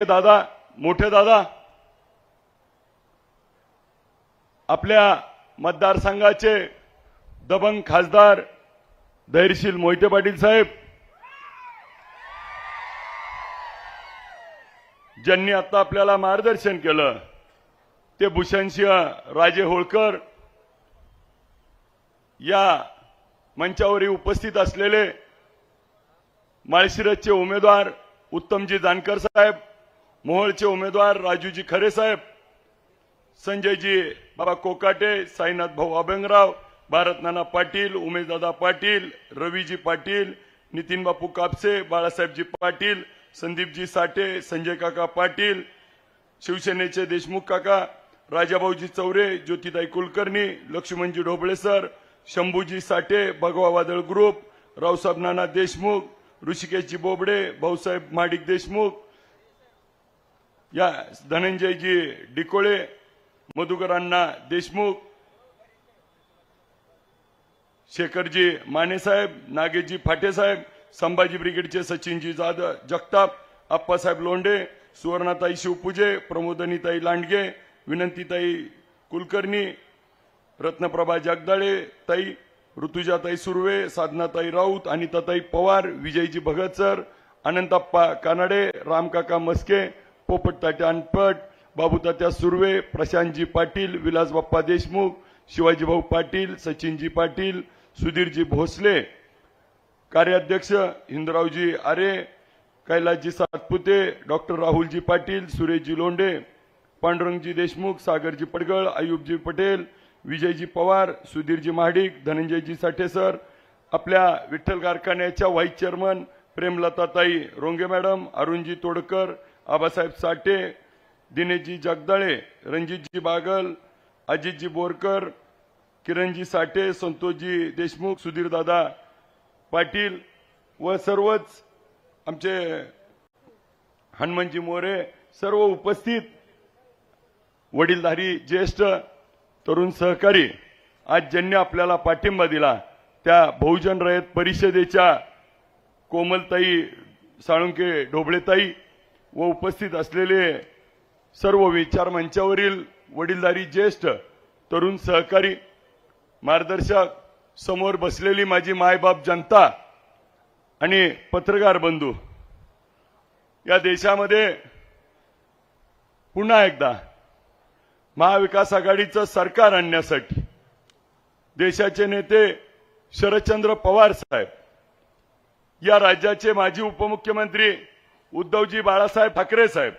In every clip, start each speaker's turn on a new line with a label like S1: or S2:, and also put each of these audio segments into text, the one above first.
S1: दादा, मोठे दादा, आपल्या मतदारसंघाचे दबंग खासदार धैर्यशील मोहिते पाटील साहेब, ज्यांनी आता आपल्याला मार्गदर्शन केलं, ते भूषणसिंह राजे होळकर, या मंचावर उपस्थित असलेले माळशिरसचे उमेदवार उत्तमजी जानकर साहेब, मोहोळचे उमेदवार राजूजी खरे साहेब, संजयजी बाबा कोकाटे, साईनाथ भाऊ अभंगराव, भारत नाना पाटील, उमेशदादा पाटील, रवीजी पाटील, नितीन बापू कापसे, बाळासाहेबजी पाटील, संदीपजी साठे, संजय काका पाटील, शिवसेनेचे देशमुख काका, राजाभाऊजी चौरे, ज्योतिताई कुलकर्णी, लक्ष्मणजी ढोबळे सर, शंभूजी साठे, भगवा वादळ ग्रुप, रावसाहेब नाना देशमुख, ऋषिकेशजी बोबडे, भाऊसाहेब माडिक देशमुख, या धनंजयजी डिकोळे, मधुकरांना देशमुख, शेखरजी माने साहेब, नागेशजी फाटे साहेब, संभाजी ब्रिगेडचे सचिनजी जाधव जगताप, आप्पासाहेब लोंढे, सुवर्णाताई शिवपूजे, प्रमोदनीताई लांडगे, विनंतीताई कुलकर्णी, रत्नप्रभा जगदाळे ताई, ऋतुजाताई सुर्वे, साधनाताई राऊत, अनिताताई पवार, विजयजी भगत सर, अनंतप्पा कानडे, रामकाका मस्के, पोपटतात्या अनपट, बाबूतात्या सुर्वे, प्रशांतजी पाटील, विलासबाप्पा देशमुख, शिवाजीभाऊ पाटील, सचिनजी पाटील, सुधीरजी भोसले, कार्याध्यक्ष हिंदरावजी आरे, कैलासजी सातपुते, डॉक्टर राहुलजी पाटील, सुरेशजी लोंढे, पांडुरंगजी देशमुख, सागरजी पडगळ, अयुबजी पटेल, विजयजी पवार, सुधीरजी महाडिक, धनंजयजी साठे सर, आपल्या विठ्ठल कारखान्याच्या व्हाईस चेअरमन प्रेमलताताई रोंगे मॅडम, अरुणजी तोडकर, आबासाहेब साठे, दिनेशजी जगदाळे, रणजितजी बागल, अजितजी बोरकर, किरणजी साठे, संतोषजी देशमुख, सुधीरदादा पाटील व सर्वच आमचे हनुमंतजी मोरे, सर्व उपस्थित वडीलधारी ज्येष्ठ तरुण सहकारी, आज ज्यांनी आपल्याला पाठिंबा दिला त्या बहुजन रयत परिषदेच्या कोमलताई साळुंके ढोबळेताई व उपस्थित असलेले सर्व विचार मंचावरील वडीलधारी ज्येष्ठ तरुण सहकारी, मार्गदर्शक, समोर बसलेली माझी मायबाप जनता आणि पत्रकार बंधू, या देशामध्ये पुन्हा एकदा महाविकास आघाडीचं सरकार आणण्यासाठी देशाचे नेते शरदचंद्र पवार साहेब, या राज्याचे माजी उपमुख्यमंत्री उद्धवजी बाळासाहेब ठाकरे साहेब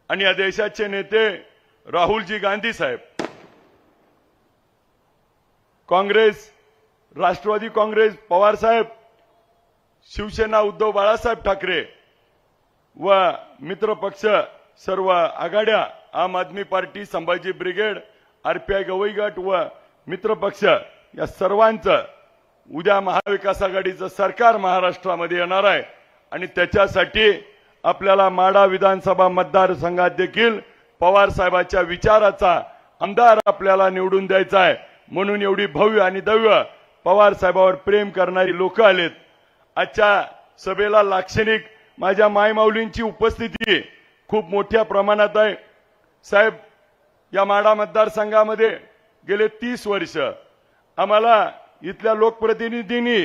S1: आणि या देशाचे नेते राहुलजी गांधी साहेब, काँग्रेस, राष्ट्रवादी काँग्रेस पवार साहेब, शिवसेना उद्धव बाळासाहेब ठाकरे व मित्र पक्ष सर्व आघाड्या, आम आदमी पार्टी, संभाजी ब्रिगेड, आरपीआय गवई गट व मित्र पक्ष, या सर्वांचं उद्या महाविकास आघाडीचं सरकार महाराष्ट्रामध्ये येणार आहे आणि त्याच्यासाठी आपल्याला माढा विधानसभा मतदारसंघात देखील पवार साहेबांच्या विचाराचा आमदार आपल्याला निवडून द्यायचा आहे. म्हणून एवढी भव्य आणि दव्य पवार साहेबांवर प्रेम करणारी लोक आलेत. आजच्या सभेला लाक्षणिक माझ्या मायमाऊलींची उपस्थिती खूप मोठ्या प्रमाणात आहे. साहेब, या माढा मतदारसंघामध्ये गेले 30 वर्ष आम्हाला इथल्या लोकप्रतिनिधींनी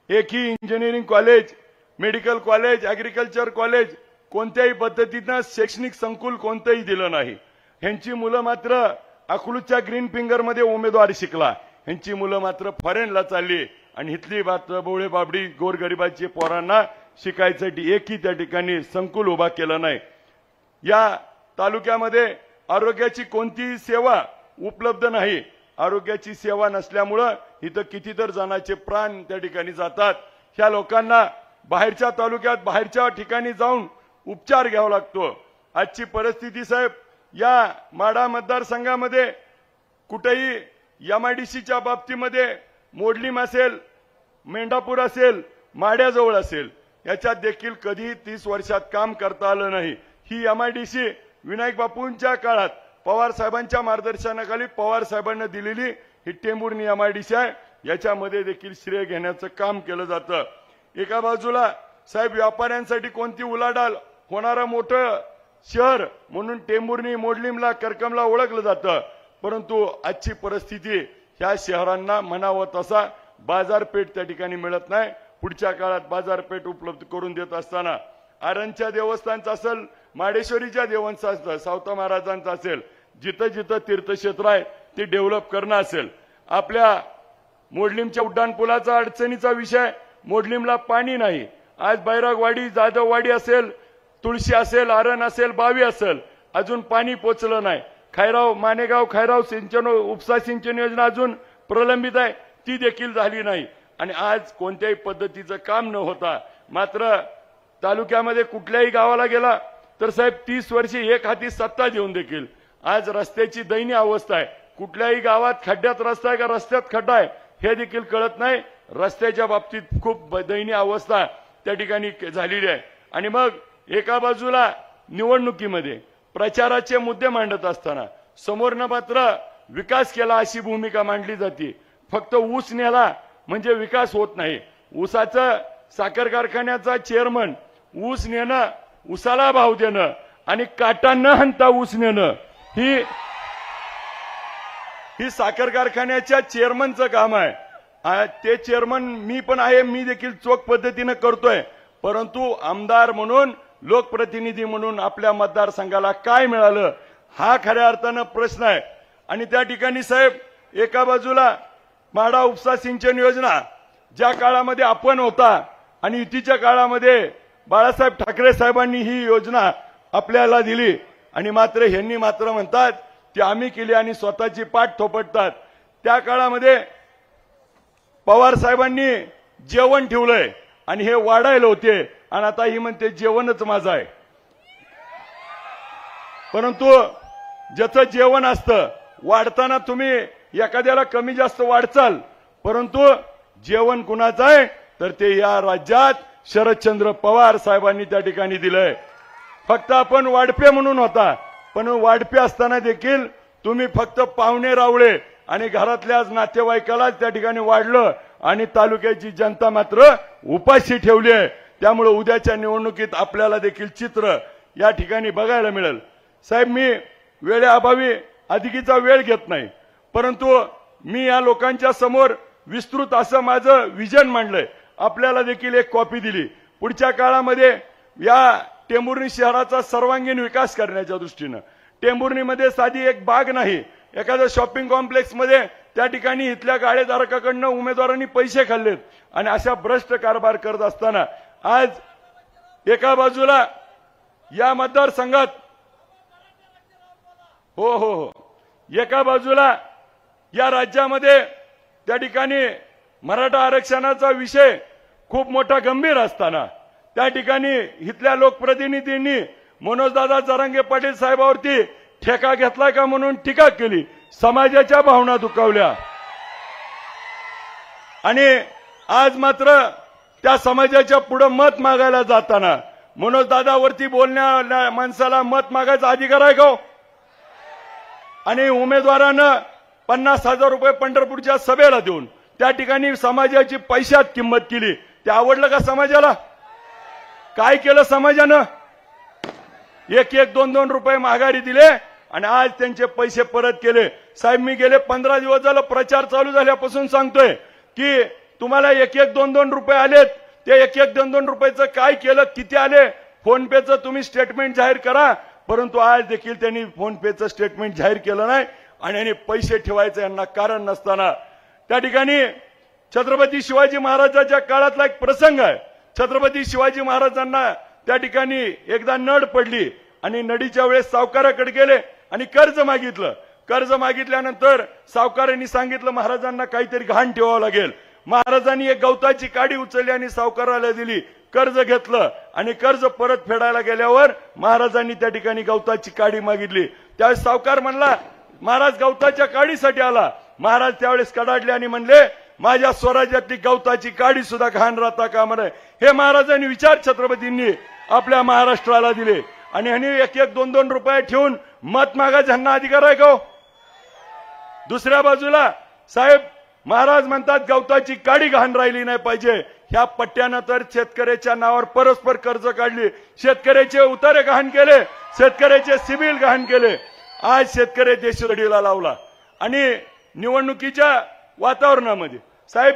S1: एकही engineering college, medical college, agriculture college, कोणत्याही पद्धतीनं शैक्षणिक संकुल कोणतंही दिलं नाही. ह्यांची मुलं मात्र अकलूजच्या ग्रीन फिंगर मध्ये उमेदवारी शिकला, ह्यांची मुलं मात्र फॉरेनला चालली आणि इथली मात्र बोळे बाबडी गोरगरिबाची पोरांना शिकायसाठी एकही त्या ठिकाणी संकुल उभा केलं नाही. या तालुक्यामध्ये आरोग्याची कोणतीही सेवा उपलब्ध नाही. आरोग्याची सेवा नसल्यामुळं इथं कितीतर जणांचे प्राण त्या ठिकाणी जातात. ह्या लोकांना बाहेरच्या तालुक्यात, बाहेरच्या ठिकाणी जाऊन उपचार घ्यावा लागतो. आजची परिस्थिती साहेब, या माढा मतदारसंघामध्ये कुठेही एमआयडीसीच्या बाबतीमध्ये मोडलीम असेल, मेंढापूर असेल, माड्याजवळ असेल, याच्यात देखील कधी 30 वर्षात काम करता आलं नाही. ही एमआयडीसी विनायक बापूंच्या काळात पवार साहेबांच्या मार्गदर्शनाखाली पवार साहेबांना दिलेली ही टेंभुर्णी एमआयडीसी आहे. याच्यामध्ये देखील श्रेय घेण्याचं काम केलं जातं. एका बाजूला साहेब व्यापाऱ्यांसाठी कोणती उलाढाल होणारं मोठं शहर म्हणून टेंभुर्णी, मोडलीमला, करकमला ओळखलं जातं. परंतु आजची परिस्थिती ह्या शहरांना म्हणावं तसा बाजारपेठ त्या ठिकाणी मिळत नाही. पुढच्या काळात बाजारपेठ उपलब्ध करून देत असताना आरणच्या देवस्थानचं असेल, माडेश्वरीच्या देवांचं असेल, सावता महाराजांचं असेल, जिथं जिथं तीर्थक्षेत्र आहे ते डेव्हलप करणं असेल. आपल्या मोडलीमच्या उड्डाणपुलाचा अडचणीचा विषय, मोडलीमला पाणी नाही. आज बैरागवाडी, जाधववाडी असेल, तुळशी असेल, आरण असेल, बावी असेल, अजून पाणी पोचलं नाही. खैराव, मानेगाव खैराव सिंचन उपसा सिंचन योजना अजून प्रलंबित आहे, ती देखील झाली नाही. आणि आज कोणत्याही पद्धतीचं काम न होता मात्र तालुक्यामध्ये कुठल्याही गावाला गेला तर साहेब 30 वर्षे एक हाती सत्ता देऊन देखील आज रस्त्याची दयनीय अवस्था आहे. कुठल्याही गावात खड्ड्यात रस्ता आहे का रस्त्यात खड्डा आहे हे देखील कळत नाही. रस्त्याच्या बाबतीत खूप दयनीय अवस्था त्या ठिकाणी झालेली आहे. आणि मग एका बाजूला निवडणुकीमध्ये प्रचाराचे मुद्दे मांडत असताना समोरनं मात्र विकास केला अशी भूमिका मांडली जाते. फक्त ऊस नेला म्हणजे विकास होत नाही. ऊसाचं साखर कारखान्याचा चेअरमन ऊस नेणं, ऊसाला भाव देणं आणि काटा न हाणता ऊस नेणं ही साखर कारखान्याच्या चेअरमनचं काम आहे. ते चेअरमन मी पण आहे, मी देखील चोख पद्धतीने करतोय. परंतु आमदार म्हणून, लोकप्रतिनिधी म्हणून आपल्या मतदारसंघाला काय मिळालं हा खऱ्या अर्थानं प्रश्न आहे. आणि त्या ठिकाणी साहेब एका बाजूला म्हाडा उपसा सिंचन योजना ज्या काळामध्ये आपण होता आणि युतीच्या काळामध्ये बाळासाहेब ठाकरे साहेबांनी ही योजना आपल्याला दिली आणि मात्र ह्यांनी मात्र म्हणतात ती आम्ही केली आणि स्वतःची पाठ थोपटतात. त्या काळामध्ये पवार साहेबांनी जेवण ठेवलंय आणि हे वाढायला होते आणि आता ही म्हणते जेवणच माझं आहे. परंतु ज्याचं जेवण असतं वाढताना तुम्ही एखाद्याला कमी जास्त वाढचाल, परंतु जेवण कुणाचं आहे तर ते या राज्यात शरदचंद्र पवार साहेबांनी त्या ठिकाणी दिलंय. फक्त आपण वाढपे म्हणून होता, पण वाढपे असताना देखील तुम्ही फक्त पाहुणे रावळे आणि घरातल्याच नातेवाईकालाच त्या ठिकाणी वाढलं आणि तालुक्याची जनता मात्र उपाशी ठेवली आहे. त्यामुळे उद्याच्या निवडणुकीत आपल्याला देखील चित्र या ठिकाणी बघायला मिळेल. साहेब मी वेळेअभावी अधिकीचा वेळ घेत नाही, परंतु मी या लोकांच्या समोर विस्तृत असं माझं विजन मांडलंय. आपल्याला देखील एक कॉपी दिली. पुढच्या काळामध्ये या टेंभुर्णी शहराचा सर्वांगीण विकास करण्याच्या दृष्टीनं टेंभुर्णीमध्ये साधी एक बाग नाही, एखाद्या शॉपिंग कॉम्प्लेक्स मध्ये त्या ठिकाणी इथल्या गाळेधारकाकडनं उमेदवारांनी पैसे खाल्लेत आणि अशा भ्रष्ट कारभार करत असताना आज एका बाजूला या मतदारसंघात हो एका बाजूला या राज्यामध्ये त्या ठिकाणी मराठा आरक्षणाचा विषय खूप मोठा गंभीर असताना त्या ठिकाणी इथल्या लोकप्रतिनिधींनी मनोजदादा जरांगे पाटील साहेबांवरती ठेका घेतलाय का म्हणून टीका केली, समाजाच्या भावना दुखावल्या आणि आज मात्र त्या समाजाच्या पुढे मत मागायला जाताना मनोजदादावरती बोलण्या माणसाला मत मागायचा अधिकार आहे का? आणि उमेदवारानं 50,000 रुपये पंढरपूरच्या सभेला देऊन त्या ठिकाणी समाजाची पैशात किंमत केली. ते आवडलं का समाजाला? काय केलं समाजानं? 1-1, 2-2 रुपये माघारी दिले आणि आज त्यांचे पैसे परत केले. साहेब मी गेले 15 दिवस झालं प्रचार चालू झाल्यापासून सांगतोय की तुम्हाला 1-1, 2-2 रुपये आलेत, ते 1-1, 2-2 रुपयाचं काय केलं, किती आले, फोन पेचं तुम्ही स्टेटमेंट जाहीर करा. परंतु आज देखील त्यांनी फोन पेचं स्टेटमेंट जाहीर केलं नाही आणि यांनी पैसे ठेवायचं यांना कारण नसताना त्या ठिकाणी छत्रपती शिवाजी महाराजांच्या काळातला एक प्रसंग आहे. छत्रपती शिवाजी महाराजांना त्या ठिकाणी एकदा नड पडली आणि नडीच्या वेळेस सावकाराकडे गेले आणि कर्ज मागितलं. कर्ज मागितल्यानंतर सावकारांनी सांगितलं महाराजांना काहीतरी घाण ठेवावं लागेल. महाराजांनी एक गवताची काडी उचलली आणि सावकाराला दिली, कर्ज घेतलं आणि कर्ज परत फेडायला गेल्यावर महाराजांनी त्या ठिकाणी गवताची काडी मागितली. त्यावेळेस सावकार म्हणला महाराज गवताच्या काडीसाठी आला. महाराज त्यावेळेस कडाडले आणि म्हणले माझ्या स्वराज्यातली गवताची काडी सुद्धा घाण राहता कामा नये. हे महाराजांनी विचार छत्रपतींनी आपल्या महाराष्ट्राला दिले आणि ह्यांनी 1-1, 2-2 रुपये ठेवून मत मागायचा ह्यांना अधिकार आहे का? दुसऱ्या बाजूला साहेब महाराज म्हणतात गवताची काडी घाण राहिली नाही पाहिजे. ह्या पट्ट्यानं तर शेतकऱ्याच्या नावावर परस्पर कर्ज काढली, शेतकऱ्याचे उतारे घाण केले, शेतकऱ्याचे सिबिल घाण केले. आज शेतकरी देशदडीला लावला. आणि निवडणुकीच्या वातावरणामध्ये साहेब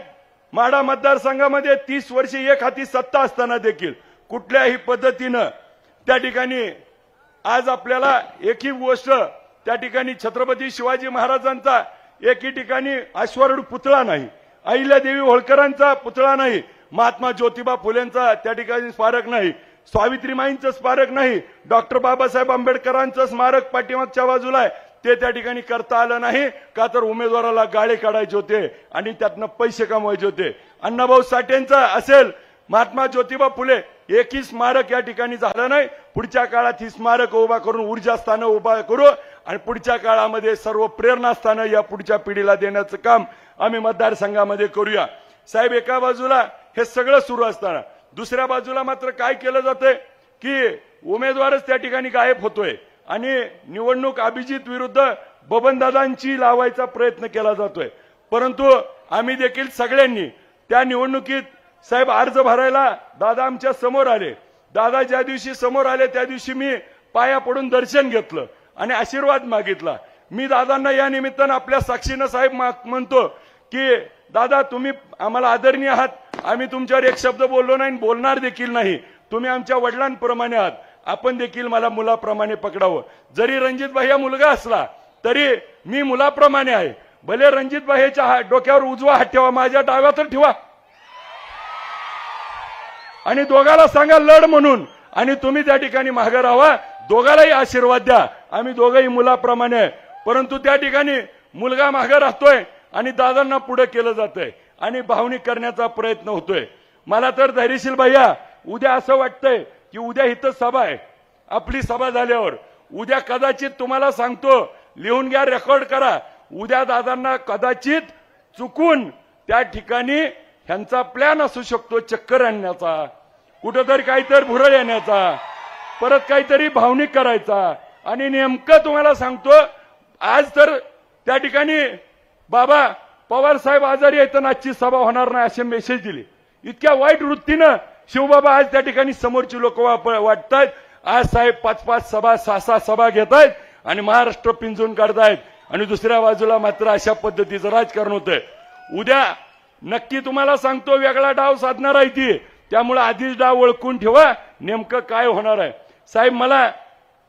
S1: माढा मतदारसंघामध्ये 30 वर्षे एक हाती सत्ता असताना देखील कुठल्याही पद्धतीनं त्या ठिकाणी आज आपल्याला एकही गोष्ट त्या ठिकाणी छत्रपती शिवाजी महाराजांचा एकही ठिकाणी अश्वारूढ पुतळा नाही, अहिल्यादेवी होळकरांचा पुतळा नाही, महात्मा ज्योतिबा फुलेंचा त्या ठिकाणी स्मारक नाही, सावित्रीमाईंचं स्मारक नाही, डॉक्टर बाबासाहेब आंबेडकरांचं स्मारक पाठीमागच्या बाजूला आहे, ते त्या ठिकाणी करता आलं नाही का तर उमेदवाराला गाळे काढायचे होते आणि त्यातनं पैसे कमवायचे होते. अण्णाभाऊ साठेंचा असेल, महात्मा ज्योतिबा फुले, एकही स्मारक या ठिकाणी झालं नाही. पुढच्या काळात ही स्मारक उभा करून ऊर्जा स्थानं उभा करू आणि पुढच्या काळामध्ये सर्व प्रेरणा स्थानं या पुढच्या पिढीला देण्याचं काम आम्ही मतदारसंघामध्ये करूया. साहेब एका बाजूला हे सगळं सुरू असताना दुसऱ्या बाजूला मात्र काय केलं जातंय की उमेदवारच त्या ठिकाणी गायब होतोय आणि निवडणूक अभिजित विरुद्ध बबनदादांची लावायचा प्रयत्न केला जातोय. परंतु आम्ही देखील सगळ्यांनी त्या निवडणुकीत साहेब अर्ज भरायला दादा आमच्या समोर आले. दादा ज्या दिवशी समोर आले त्या दिवशी मी पाया पडून दर्शन घेतलं आणि आशीर्वाद मागितला. मी दादांना या निमित्तानं आपल्या साक्षीनं साहेब म्हणतो की दादा तुम्ही आम्हाला आदरणीय आहात, आम्ही तुमच्यावर एक शब्द बोललो नाही, बोलणार देखील नाही. तुम्ही आमच्या वडिलांप्रमाणे आहात, आपण देखील मला मुलाप्रमाणे पकडावं. जरी रणजित भाई हा मुलगा असला तरी मी मुलाप्रमाणे आहे. भले रणजित भाईच्या डोक्यावर उजवा हात ठेवा, माझ्या डाव्यावर ठेवा आणि दोघाला सांगा लढ म्हणून, आणि तुम्ही त्या ठिकाणी मागे राहा, दोघालाही आशीर्वाद द्या. आम्ही दोघंही मुलाप्रमाणे आहे. परंतु त्या ठिकाणी मुलगा मागे राहतोय आणि दादांना पुढे केलं जातंय आणि भावनिक करण्याचा प्रयत्न होतोय. मला तर धैर्यशील भैया उद्या असं वाटतंय की उद्या इथं सभा आहे, आपली सभा झाल्यावर उद्या कदाचित तुम्हाला सांगतो, लिहून घ्या, रेकॉर्ड करा, उद्या दादांना कदाचित चुकून त्या ठिकाणी ह्यांचा प्लॅन असू शकतो चक्कर आणण्याचा, कुठंतरी काहीतरी भुरळ येण्याचा, परत काहीतरी भावनिक करायचा. आणि नेमकं तुम्हाला सांगतो आज तर त्या ठिकाणी बाबा पवार साहेब आजारी आहेत तर आजची सभा होणार नाही असे मेसेज दिले. इतक्या वाईट वृत्तीनं शिवबाबा आज त्या ठिकाणी समोरची लोक वाटतायत. आज साहेब 5-5 सभा 6-6 सभा घेत आहेत आणि महाराष्ट्र पिंजून काढतायत आणि दुसऱ्या बाजूला मात्र अशा पद्धतीचं राजकारण होतंय. उद्या नक्की तुम्हाला सांगतो वेगळा डाव साधणार आहे ती, त्यामुळे आधीच डाव ओळखून ठेवा नेमकं काय होणार आहे. साहेब मला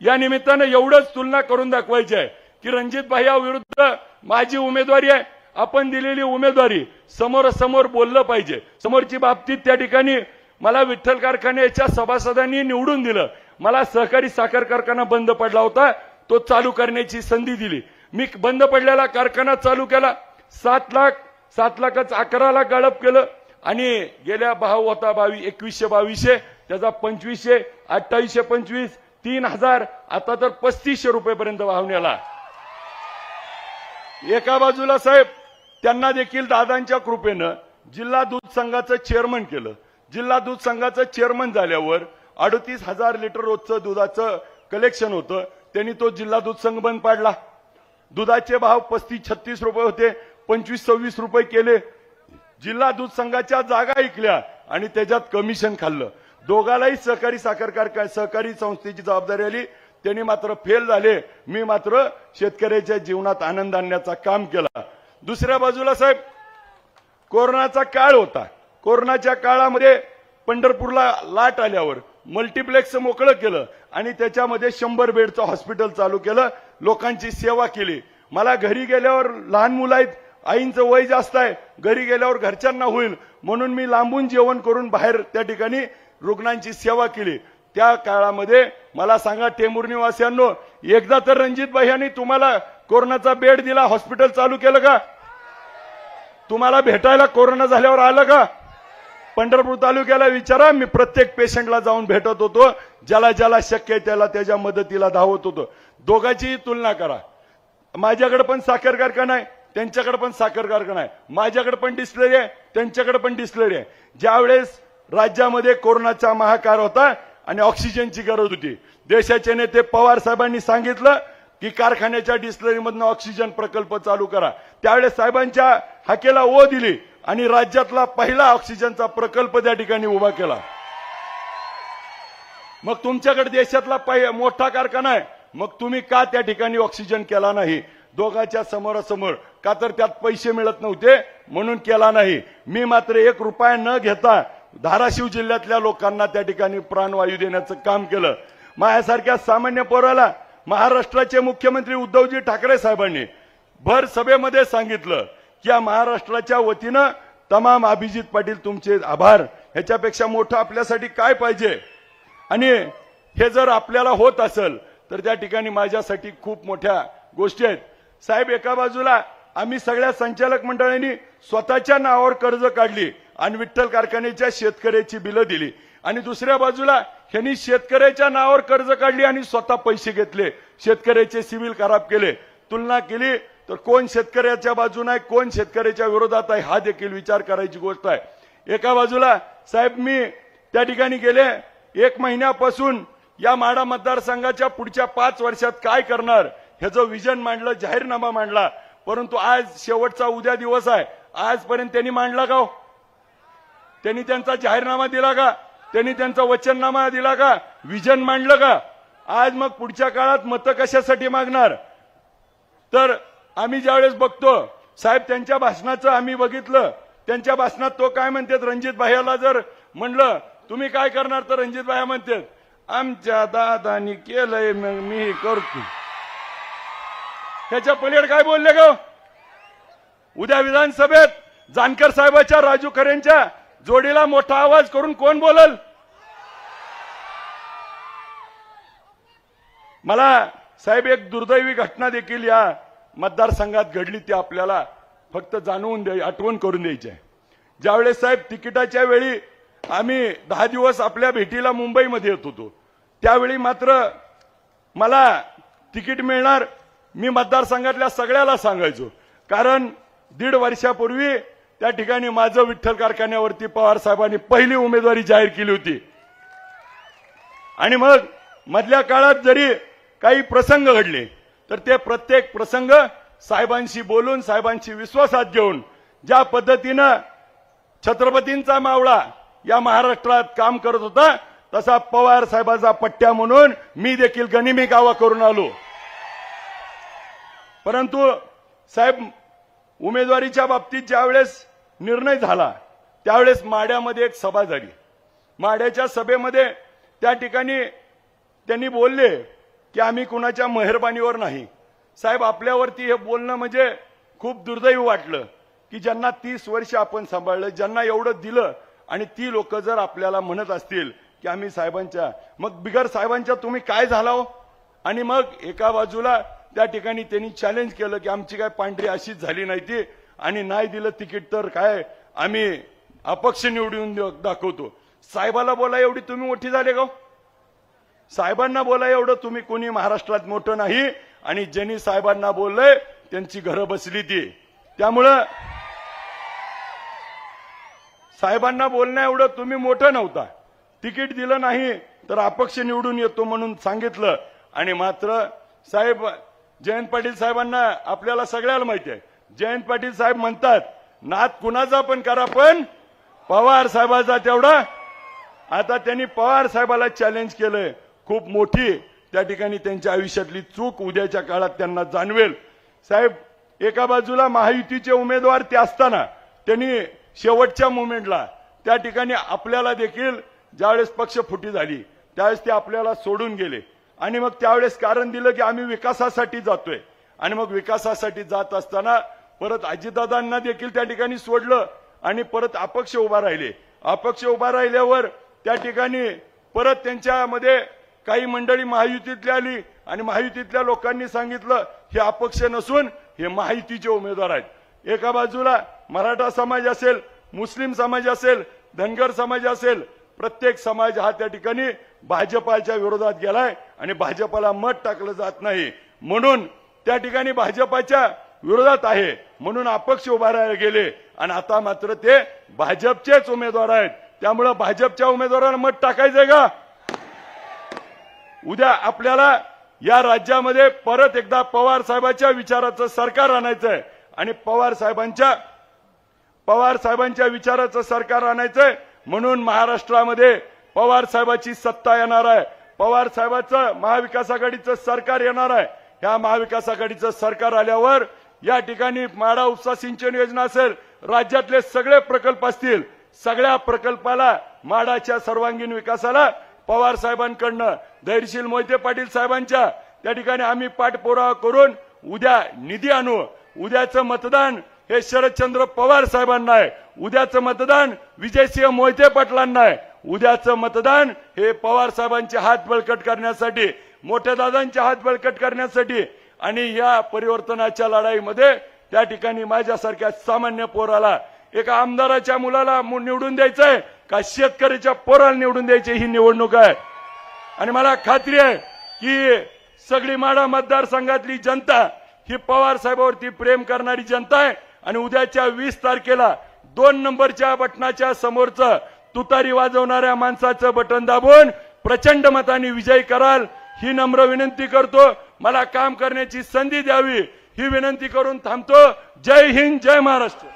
S1: या निमित्तानं एवढंच तुलना करून दाखवायची आहे की रणजित भाईया विरुद्ध माझी उमेदवारी आहे, आपण दिलेली उमेदवारी समोरासमोर बोललं पाहिजे. समोरची बाबतीत त्या ठिकाणी मला विठ्ठल कारखान्याच्या सभासदांनी निवडून दिलं, मला सहकारी साखर कारखाना बंद पडला होता तो चालू करण्याची संधी दिली. मी बंद पडलेला कारखाना चालू केला, 7 लाखच 11 लाख गाळप केलं आणि गेल्या भाव होता 2100-2200, त्याचा 2500, 2825, 3000, आता तर 3500 रुपयेपर्यंत भाव नेला. एका बाजूला साहेब त्यांना देखील दादांच्या कृपेनं जिल्हा दूध संघाचं चेअरमन केलं. जिल्हा दूध संघाचं चेअरमन झाल्यावर 38,000 लिटर रोजचं दुधाचं कलेक्शन होतं, त्यांनी तो जिल्हा दूध संघ बंद पाडला. दुधाचे भाव 35-36 रुपये होते, 25-26 रुपये केले. जिल्हा दूध संघाच्या जागा ऐकल्या आणि त्याच्यात कमिशन खाल्लं. दोघालाही सहकारी साखर कारखाना सहकारी संस्थेची जबाबदारी आली, त्यांनी मात्र फेल झाले. मी मात्र शेतकऱ्याच्या जीवनात आनंद आणण्याचा काम केला. दुसऱ्या बाजूला साहेब कोरोनाचा काळ होता, कोरोनाच्या काळामध्ये पंढरपूरला लाट आल्यावर मल्टीप्लेक्स मोकळं केलं आणि त्याच्यामध्ये 100 बेडचं हॉस्पिटल चालू केलं, लोकांची सेवा केली. मला घरी गेल्यावर लहान मुलं आहेत, आईंचं वय जास्त आहे, घरी गेल्यावर घरच्यांना होईल म्हणून मी लांबून जेवण करून बाहेर त्या ठिकाणी रुग्णांची सेवा केली. त्या काळामध्ये मला सांगा टेंभूर निवासियांनो, एकदा तर रणजित भाई यांनी तुम्हाला कोरोनाचा बेड दिला, हॉस्पिटल चालू केलं का? तुम्हाला भेटायला कोरोना झाल्यावर आलं का? पंढरपूर तालुक्याला विचारा, मी प्रत्येक पेशंटला जाऊन भेटत होतो, ज्याला ज्याला शक्य आहे त्याला त्याच्या मदतीला धावत होतो. दोघांची तुलना करा, माझ्याकडे पण साखर कारखाना आहे, त्यांच्याकडे पण साखर कारखाना आहे, माझ्याकडे पण डिस्टिलरी आहे, त्यांच्याकडे पण डिस्टिलरी आहे. ज्यावेळेस राज्यामध्ये कोरोनाचा महाकार होता आणि ऑक्सिजनची गरज होती, देशाचे नेते पवार साहेबांनी सांगितलं की कारखान्याच्या डिस्टिलरीमधनं ऑक्सिजन प्रकल्प चालू करा। त्यावेळेस साहेबांच्या हाकेला ओ दिली आणि राज्यातला पहिला ऑक्सिजनचा प्रकल्प त्या ठिकाणी उभा केला। मग तुमच्याकडे देशातला मोठा कारखाना आहे, मग तुम्ही का त्या ठिकाणी ऑक्सिजन केला नाही? दोघांच्या समोरासमोर, का तर त्यात पैसे मिळत नव्हते म्हणून केला नाही। मी मात्र 1 रुपया न घेता धाराशिव जिल्ह्यातल्या लोकांना त्या ठिकाणी प्राणवायू देण्याचं काम केलं। माझ्यासारख्या सामान्य पोराला महाराष्ट्राचे मुख्यमंत्री उद्धवजी ठाकरे साहेबांनी भर सभेमध्ये सांगितलं की या महाराष्ट्राच्या वतीनं तमाम अभिजित पाटील तुमचे आभार, ह्याच्यापेक्षा मोठं आपल्यासाठी काय पाहिजे? आणि हे जर आपल्याला होत असेल तर त्या ठिकाणी माझ्यासाठी खूप मोठ्या गोष्टी आहेत। साहेब, एका बाजूला आम्ही सगळ्या संचालक मंडळांनी स्वतःच्या नावावर कर्ज काढली आणि विठ्ठल कारखान्याच्या शेतकऱ्याची बिलं दिली, आणि दुसऱ्या बाजूला ह्यांनी शेतकऱ्याच्या नावावर कर्ज काढली आणि स्वतः पैसे घेतले, शेतकऱ्याचे सिव्हिल खराब केले। तुलना केली तर कोण शेतकऱ्याच्या बाजूने आहे, कोण शेतकऱ्याच्या विरोधात आहे, हा देखील विचार करायची गोष्ट आहे। एका बाजूला साहेब, मी त्या ठिकाणी गेले 1 महिन्यापासून या माढा मतदारसंघाच्या पुढच्या 5 वर्षात काय करणार ह्याचं विजन मांडलं, जाहीरनामा मांडला, परंतु आज शेवटचा उद्या दिवस आहे, आजपर्यंत त्यांनी मांडला का? त्यांनी त्यांचा जाहीरनामा दिला का? त्यांनी त्यांचा वचननामा दिला का? विजन मांडलं का? आज मग पुढच्या काळात मतं कशासाठी मागणार? तर आम्ही ज्यावेळेस बघतो साहेब, त्यांच्या भाषणाचं आम्ही बघितलं, त्यांच्या भाषणात तो काय म्हणतात, रणजित भाईला जर म्हणलं तुम्ही काय करणार तर रणजित भाई म्हणतात आमच्या दादानी केलंय मग मी करतो। ह्याच्या पलीकडे काय बोलले ग? उद्या विधानसभेत जानकर साहेबाच्या, राजू खरेंच्या जोडीला मोठा आवाज करून कोण बोलल? मला साहेब एक दुर्दैवी घटना देखील या मतदारसंघात घडली, ती आपल्याला फक्त आठवण करून द्यायची आहे। ज्यावेळेस साहेब तिकिटाच्या वेळी आम्ही 10 दिवस आपल्या भेटीला मुंबईमध्ये येत होतो, त्यावेळी मात्र मला तिकीट मिळणार मी मतदारसंघातल्या सगळ्याला सांगायचो, कारण 1.5 वर्षापूर्वी त्या ठिकाणी माझं विठ्ठल कारखान्यावरती पवार साहेबांनी पहिली उमेदवारी जाहीर केली होती। आणि मग मधल्या काळात जरी काही प्रसंग घडले तर ते प्रत्येक प्रसंग साहेबांशी बोलून, साहेबांशी विश्वासात घेऊन, ज्या पद्धतीनं छत्रपतींचा मावळा या महाराष्ट्रात काम करत होता तसा पवार साहेबाचा पट्ट्या म्हणून मी देखील गनिमी गावा करून आलो। परंतु साहेब, उमेदवारीच्या बाबतीत ज्यावेळेस निर्णय झाला त्यावेळेस माढ्यामध्ये एक सभा झाली। माढ्याच्या सभेमध्ये त्या ठिकाणी त्यांनी बोलले की आम्ही कुणाच्या मेहरबानीवर नाही। साहेब, आपल्यावरती हे बोलणं म्हणजे खूप दुर्दैवी वाटलं की ज्यांना 30 वर्ष आपण सांभाळलं, ज्यांना एवढं दिलं, आणि ती लोक जर आपल्याला म्हणत असतील की आम्ही साहेबांच्या, मग बिगर साहेबांच्या तुम्ही काय झाला हो? आणि मग एका बाजूला त्या ठिकाणी त्यांनी चॅलेंज केलं की आमची काय पांढरी अशीच झाली नाही ती, आणि नाही दिलं तिकीट तर काय आम्ही अपक्ष निवडून दाखवतो। साहेबाला बोला एवढी तुम्ही मोठी झाले का? साहेबांना बोला एवढं तुम्ही कोणी महाराष्ट्रात मोठं नाही, आणि ज्यांनी साहेबांना बोललंय त्यांची घरं बसली ती। त्यामुळं साहेबांना बोलण्या एवढं तुम्ही मोठं नव्हता। तिकीट दिलं नाही तर अपक्ष निवडून येतो म्हणून सांगितलं, आणि मात्र साहेब जयंत पाटील साहेबांना आपल्याला सगळ्याला माहिती आहे, जयंत पाटील साहेब म्हणतात नाद कुणाचा पण करा पण पवार साहेबाचा तेवढा। आता त्यांनी पवार साहेबाला चॅलेंज केलंय, खूप मोठी त्या ठिकाणी त्यांच्या आयुष्यातली चूक उद्याच्या काळात त्यांना जाणवेल। साहेब, एका बाजूला महायुतीचे उमेदवार ते असताना त्यांनी शेवटच्या मोमेंटला त्या ठिकाणी आपल्याला देखील ज्यावेळेस पक्ष फुटी झाली त्यावेळेस ते आपल्याला सोडून गेले, आणि मग त्यावेळेस कारण दिलं की आम्ही विकासासाठी जातोय, आणि मग विकासासाठी जात असताना परत अजितदादांना देखील त्या ठिकाणी सोडलं आणि परत अपक्ष उभा राहिले। अपक्ष उभा राहिल्यावर त्या ठिकाणी परत त्यांच्यामध्ये काही मंडळी महायुतीतली आली, आणि महायुतीतल्या लोकांनी सांगितलं हे अपक्ष नसून हे महायुतीचे उमेदवार आहेत। एका बाजूला मराठा समाज असेल, मुस्लिम समाज असेल, धनगर समाज असेल, प्रत्येक समाज हा त्या ठिकाणी भाजपाच्या विरोधात गेलाय आणि भाजपाला मत टाकलं जात नाही, म्हणून त्या ठिकाणी भाजपाच्या विरोधात आहे म्हणून अपक्ष उभा राहायला गेले, आणि आता मात्र ते भाजपचेच उमेदवार आहेत। त्यामुळे भाजपच्या उमेदवारांना मत टाकायचंय का? उद्या आपल्याला या राज्यामध्ये परत एकदा पवार साहेबांच्या विचाराचं सरकार आणायचंय आणि पवार साहेबांच्या विचाराचं सरकार आणायचंय म्हणून महाराष्ट्रामध्ये पवार साहेबाची सत्ता येणार आहे. पवार साहेबांचं महाविकास आघाडीचं सरकार येणार आहे. या महाविकास आघाडीचं सरकार आल्यावर या ठिकाणी माडा उपसा सिंचन योजना असेल, राज्यातले सगळे प्रकल्प असतील, सगळ्या प्रकल्पाला माडाच्या सर्वांगीण विकासाला पवार साहेबांकडनं धैर्यशील मोहिते पाटील साहेबांच्या त्या ठिकाणी आम्ही पाठपुरावा करून उद्या निधी आणू. उद्याचं मतदान हे शरदचंद्र पवार साहेबांना आहे. उद्याचं मतदान विजयसिंह मोहिते पाटलांना आहे. उद्याचं मतदान हे पवार साहेबांचे हात बळकट करण्यासाठी, मोठ्या दादांचे हात बळकट करण्यासाठी आणि या परिवर्तनाच्या लढाईमध्ये त्या ठिकाणी माझ्यासारख्या सामान्य पोराला, एका आमदाराच्या मुलाला निवडून द्यायचंय का शेतकऱ्याच्या पोराला निवडून द्यायची ही निवडणूक आहे. आणि मला खात्री आहे की सगळी माढा मतदारसंघातली जनता ही पवार साहेबांवरती प्रेम करणारी जनता आहे आणि उद्याच्या 20 तारखेला 2 नंबरच्या बटनाच्या समोरचं तुतारी वाजवणाऱ्या माणसाचं बटन दाबून प्रचंड मताने विजयी कराल ही नम्र विनंती करतो. मला काम करण्याची संधी द्यावी ही विनंती करून थांबतो. जय हिंद, जय महाराष्ट्र.